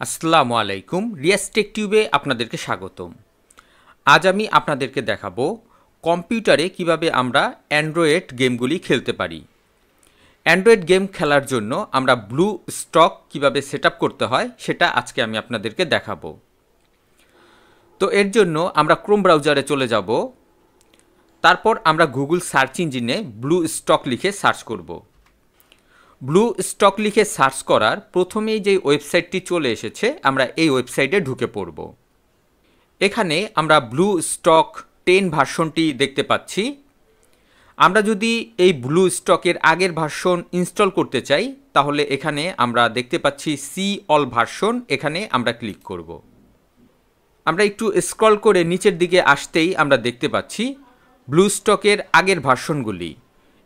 আসসালামু আলাইকুম। রিয়াজ টেক টিউবে আপনাদেরকে স্বাগতম। আজ আমি আপনাদেরকে দেখাবো কম্পিউটারে কিভাবে আমরা অ্যান্ড্রয়েড গেমগুলি খেলতে পারি। অ্যান্ড্রয়েড গেম খেলার জন্য আমরা ব্লু স্টক কিভাবে সেট আপ করতে হয় সেটা আজকে আমি আপনাদেরকে দেখাবো। তো এর জন্য আমরা ক্রোম ব্রাউজারে চলে যাব। তারপর আমরা গুগল সার্চ ইঞ্জিনে ব্লু স্টক লিখে সার্চ করব। ব্লু স্টক লিখে সার্চ করার প্রথমেই যে ওয়েবসাইটটি চলে এসেছে আমরা এই ওয়েবসাইটে ঢুকে পড়ব। এখানে আমরা ব্লু স্টক 10 ভার্সনটি দেখতে পাচ্ছি। আমরা যদি এই ব্লু স্টকের আগের ভার্সন ইনস্টল করতে চাই তাহলে এখানে আমরা দেখতে পাচ্ছি সি অল ভার্সন, এখানে আমরা ক্লিক করব। আমরা একটু স্ক্রল করে নিচের দিকে আসতেই আমরা দেখতে পাচ্ছি ব্লু স্টকের আগের ভার্সনগুলি।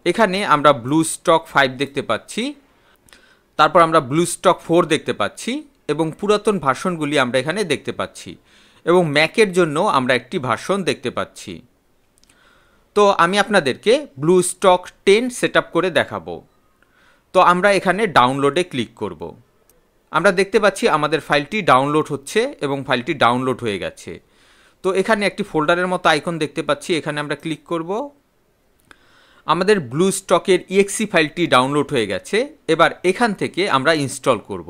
এখানে আমরা ব্লু স্টক 5 দেখতে পাচ্ছি, তারপর আমরা ব্লু স্টক 4 দেখতে পাচ্ছি এবং পুরাতন ভার্সনগুলি আমরা এখানে দেখতে পাচ্ছি এবং ম্যাকের জন্য আমরা একটি ভার্সন দেখতে পাচ্ছি। তো আমি আপনাদেরকে ব্লু স্টক 10 সেট আপ করে দেখাবো। তো আমরা এখানে ডাউনলোডে ক্লিক করব। আমরা দেখতে পাচ্ছি আমাদের ফাইলটি ডাউনলোড হচ্ছে এবং ফাইলটি ডাউনলোড হয়ে গেছে। তো এখানে একটি ফোল্ডারের মতো আইকন দেখতে পাচ্ছি, এখানে আমরা ক্লিক করব। আমাদের ব্লু স্টকের ইএক্সি ফাইলটি ডাউনলোড হয়ে গেছে। এবার এখান থেকে আমরা ইনস্টল করব।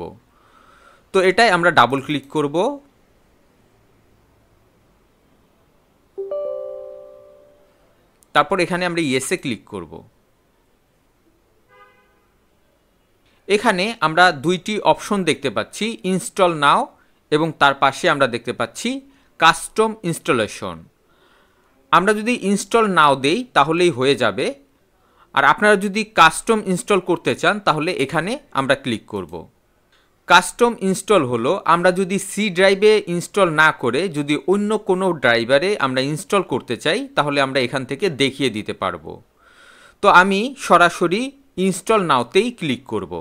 তো এটাই আমরা ডাবল ক্লিক করব। তারপর এখানে আমরা ইয়েসে ক্লিক করব। এখানে আমরা দুইটি অপশন দেখতে পাচ্ছি, ইনস্টল নাও এবং তার পাশে আমরা দেখতে পাচ্ছি কাস্টম ইনস্টলেশন। আমরা যদি ইনস্টল নাও দেই তাহলেই হয়ে যাবে, আর আপনারা যদি কাস্টম ইনস্টল করতে চান তাহলে এখানে আমরা ক্লিক করব। কাস্টম ইনস্টল হলো আমরা যদি সি ড্রাইভে ইনস্টল না করে যদি অন্য কোনো ড্রাইভারে আমরা ইনস্টল করতে চাই তাহলে আমরা এখান থেকে দেখিয়ে দিতে পারবো। তো আমি সরাসরি ইনস্টল নাওতেই ক্লিক করব।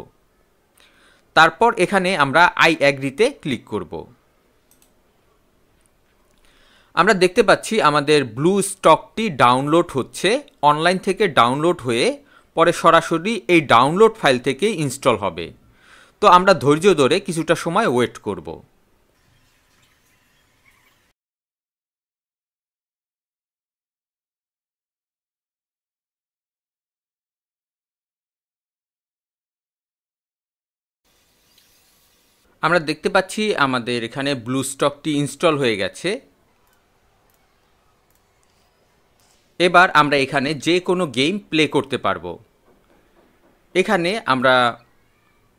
তারপর এখানে আমরা আই অ্যাগ্রিতে ক্লিক করব। আমরা দেখতে পাচ্ছি আমাদের ব্লু স্টকটি ডাউনলোড হচ্ছে, অনলাইন থেকে ডাউনলোড হয়ে পরে সরাসরি এই ডাউনলোড ফাইল থেকে ইনস্টল হবে। তো আমরা ধৈর্য ধরে কিছুটা সময় ওয়েট করব। আমরা দেখতে পাচ্ছি আমাদের এখানে ব্লু স্টকটি ইনস্টল হয়ে গেছে। এবার আমরা এখানে যে কোনো গেম প্লে করতে পারবো। এখানে আমরা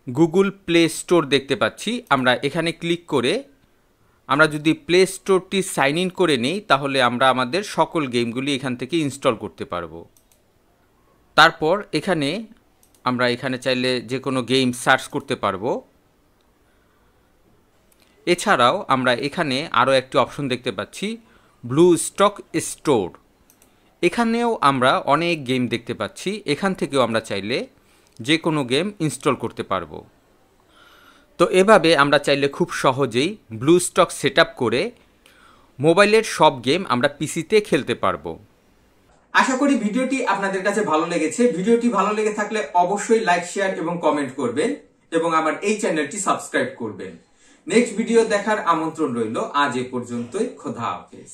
গুগল প্লে স্টোর দেখতে পাচ্ছি, আমরা এখানে ক্লিক করে আমরা যদি প্লে স্টোরটি সাইন ইন করে নিই তাহলে আমরা আমাদের সকল গেমগুলি এখান থেকে ইনস্টল করতে পারবো। তারপর এখানে আমরা এখানে চাইলে যে কোনো গেম সার্চ করতে পারবো। এছাড়াও আমরা এখানে আরও একটি অপশন দেখতে পাচ্ছি ব্লু স্টক স্টোর। এখানেও আমরা অনেক গেম দেখতে পাচ্ছি, এখান থেকেও আমরা চাইলে যে কোনো গেম ইনস্টল করতে পারবো। তো এভাবে আমরা চাইলে খুব সহজেই ব্লু স্টক সেট আপ করে মোবাইলের সব গেম আমরা পিসিতে খেলতে পারবো। আশা করি ভিডিওটি আপনাদের কাছে ভালো লেগেছে। ভিডিওটি ভালো লেগে থাকলে অবশ্যই লাইক, শেয়ার এবং কমেন্ট করবেন এবং আমার এই চ্যানেলটি সাবস্ক্রাইব করবেন। নেক্সট ভিডিও দেখার আমন্ত্রণ রইল। আজ এ পর্যন্তই। খোদা হাফেজ।